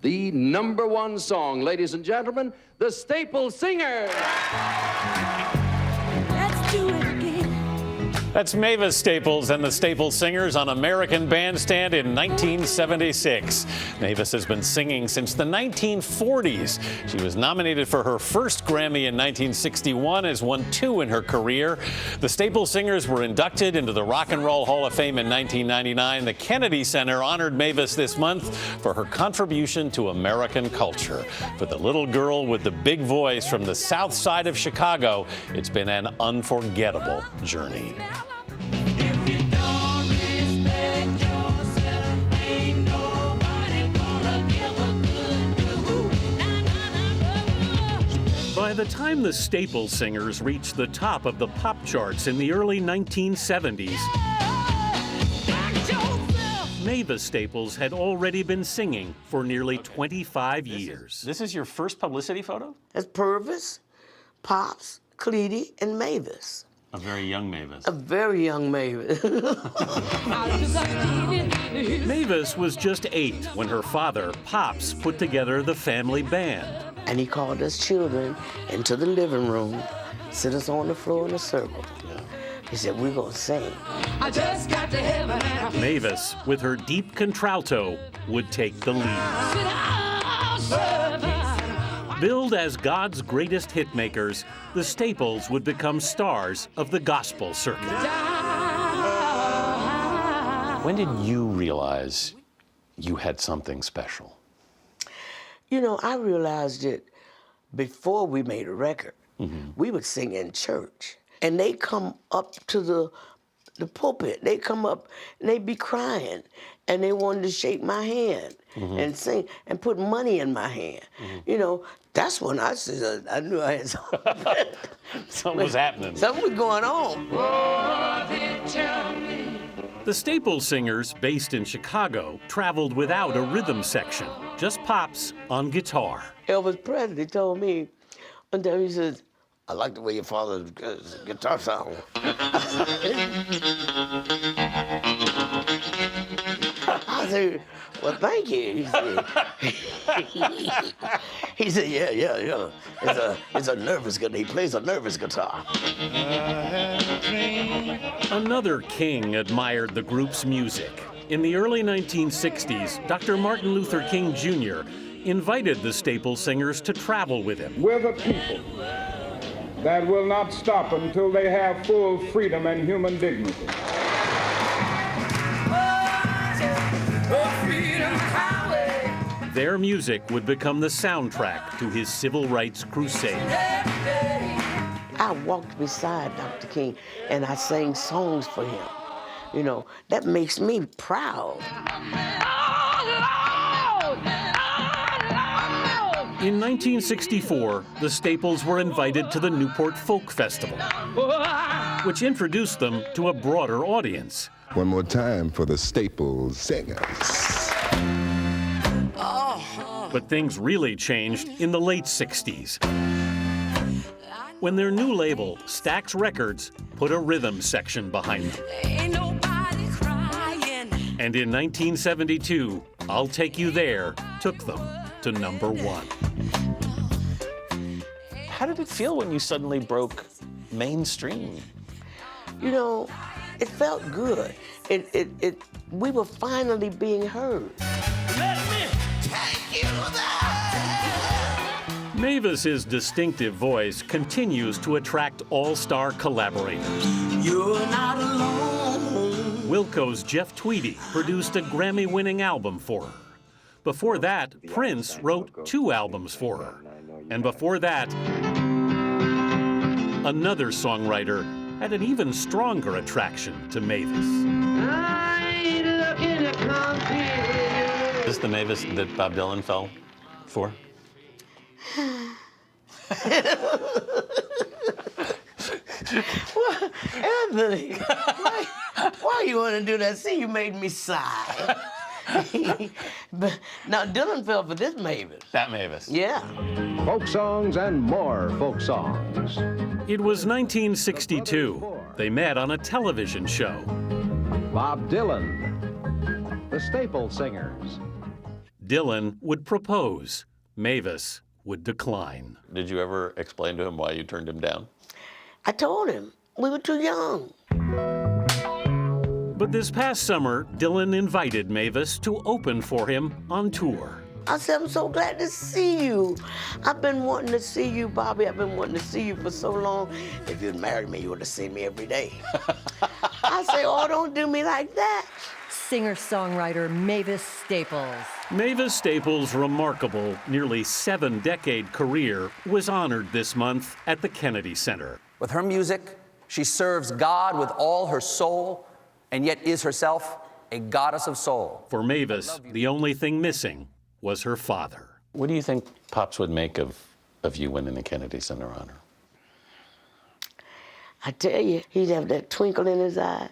the #1 song. Ladies and gentlemen, the Staple Singers. Let's do it again. That's Mavis Staples and the Staple Singers on American Bandstand in 1976. Mavis has been singing since the 1940s. She was nominated for her first Grammy in 1961, has won 2 in her career. The Staple Singers were inducted into the Rock and Roll Hall of Fame in 1999. The Kennedy Center honored Mavis this month for her contribution to American culture. For the little girl with the big voice from the south side of Chicago, it's been an unforgettable journey. By the time the Staple Singers reached the top of the pop charts in the early 1970s, Mavis Staples had already been singing for nearly 25 years. This is your first publicity photo? That's Purvis, Pops, Cleety, and Mavis. A very young Mavis. A very young Mavis. Mavis was just 8 when her father, Pops, put together the family band. And he called us children into the living room, sit us on the floor in a circle. He said, we're gonna sing. I just got to heaven. Mavis, with her deep contralto, would take the lead. Billed as God's greatest hitmakers, the Staples would become stars of the gospel circuit. When did you realize you had something special? You know, I realized it before we made a record. We would sing in church, and they come up to the pulpit. They come up and they be crying, and they wanted to shake my hand and sing and put money in my hand. You know, that's when I said I knew I had something. Something was happening. Something was going on. The Staple Singers, based in Chicago, traveled without a rhythm section, just Pops on guitar. Elvis Presley told me, one time he says, I like the way your father's guitar sounds. I said, well, thank you. He said, yeah. It's a nervous guitar. He plays a nervous guitar. Another king admired the group's music. In the early 1960s, Dr. Martin Luther King Jr. invited the Staple Singers to travel with him. We're the people that will not stop until they have full freedom and human dignity. Their music would become the soundtrack to his civil rights crusade. I walked beside Dr. King and I sang songs for him. You know, that makes me proud. In 1964, the Staples were invited to the Newport Folk Festival, which introduced them to a broader audience. One more time for the Staple Singers. But things really changed in the late 60s, when their new label, Stax Records, put a rhythm section behind them. And in 1972, I'll Take You There took them to #1. How did it feel when you suddenly broke mainstream? You know, it felt good. We were finally being heard. Let me take you there. Mavis's distinctive voice continues to attract all-star collaborators. You're not alone. Wilco's Jeff Tweedy produced a Grammy-winning album for her. Before that, Prince wrote 2 albums for her. And before that, another songwriter had an even stronger attraction to Mavis. Is this the Mavis that Bob Dylan fell for? Well, Anthony, why you want to do that? See, you made me sigh. But now Dylan fell for this Mavis. That Mavis. Yeah. Folk songs and more folk songs. It was 1962. They met on a television show. Bob Dylan, the Staple Singers. Dylan would propose. Mavis would decline. Did you ever explain to him why you turned him down? I told him we were too young. But this past summer, Dylan invited Mavis to open for him on tour. I said, I'm so glad to see you. I've been wanting to see you, Bobby. I've been wanting to see you for so long. If you'd married me, you would have seen me every day. I say, oh, don't do me like that. Singer-songwriter Mavis Staples. Mavis Staples' remarkable, nearly 7-decade career was honored this month at the Kennedy Center. With her music, she serves God with all her soul, and yet is herself a goddess of soul. For Mavis, the only thing missing was her father. What do you think Pops would make of you winning the Kennedy Center honor? I tell you, he'd have that twinkle in his eye.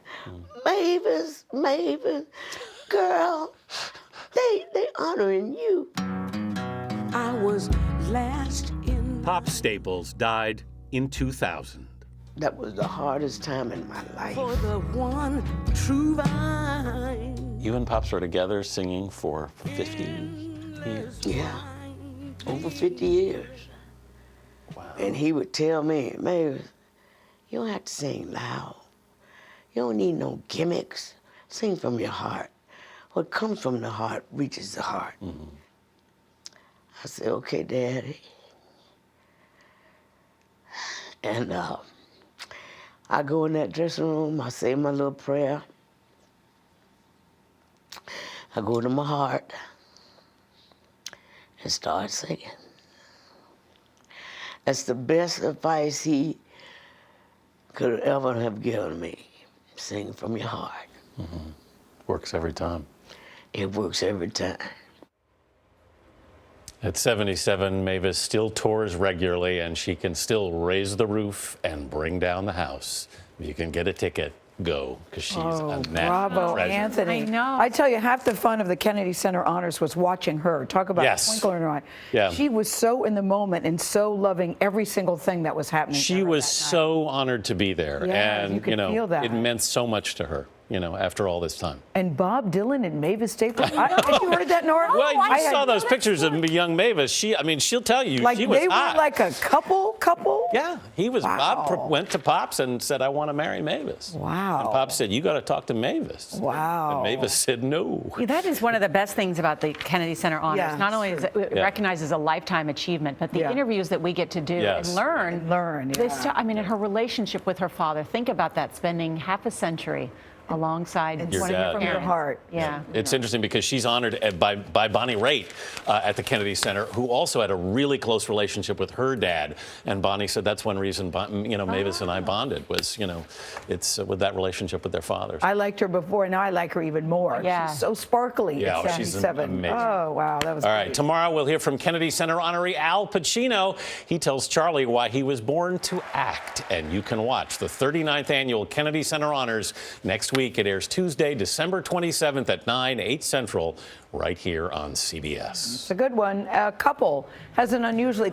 Mavis, Mavis, girl, they honoring you. I was last in. Pop Staples died in 2000. That was the hardest time in my life. For the one true vine. You and Pops were together singing for 50 years? Yeah, over 50 years. Wow. And he would tell me, Mavis, you don't have to sing loud. You don't need no gimmicks. Sing from your heart. What comes from the heart reaches the heart. Mm-hmm. I said, okay, Daddy. And I go in that dressing room, I say my little prayer. I go to my heart and start singing. That's the best advice he could ever have given me. Sing from your heart. Mm-hmm. Works every time. It works every time. At 77, Mavis still tours regularly, and she can still raise the roof and bring down the house. If you can get a ticket, go, because she's a national bravo, treasure. Anthony. I know. I tell you, half the fun of the Kennedy Center Honors was watching her. Talk about Yes. a twinkle in her eye. Yeah. She was so in the moment and so loving every single thing that was happening. to She her was that night. so honored to be there, Yeah, and you could know, feel that. it meant so much to her, after all this time. And Bob Dylan and Mavis Staples. Have you heard that, Nora? Well, you I had- saw those pictures of young Mavis. She'll tell you Like she was they hot. were like a couple. Yeah, he was. Wow. Bob went to Pops and said, "I want to marry Mavis." Wow. And Pops said, "You got to talk to Mavis." Wow. And Mavis said, "No." Yeah, that is one of the best things about the Kennedy Center Honors. Yeah, Not only is it Yeah. recognized as a lifetime achievement, but the Yeah. interviews that we get to do Yes. and learn. Yeah. And her relationship with her father. Think about that, spending half a century alongside And Your one of dad. your from your parents. heart. Yeah. It's interesting because she's honored by Bonnie Raitt at the Kennedy Center, who also had a really close relationship with her dad. And Bonnie said that's one reason, Mavis and I bonded was, it's with that relationship with their fathers. I liked her before, and now I like her even more. Yeah. She's so sparkly Yeah, at she's 77. amazing. Oh, wow, that was All great. right, tomorrow we'll hear from Kennedy Center honoree Al Pacino. He tells Charlie why he was born to act. And you can watch the 39th annual Kennedy Center Honors next week. It airs Tuesday, December 27th at 9, 8 Central, right here on CBS. It's a good one. A couple has an unusually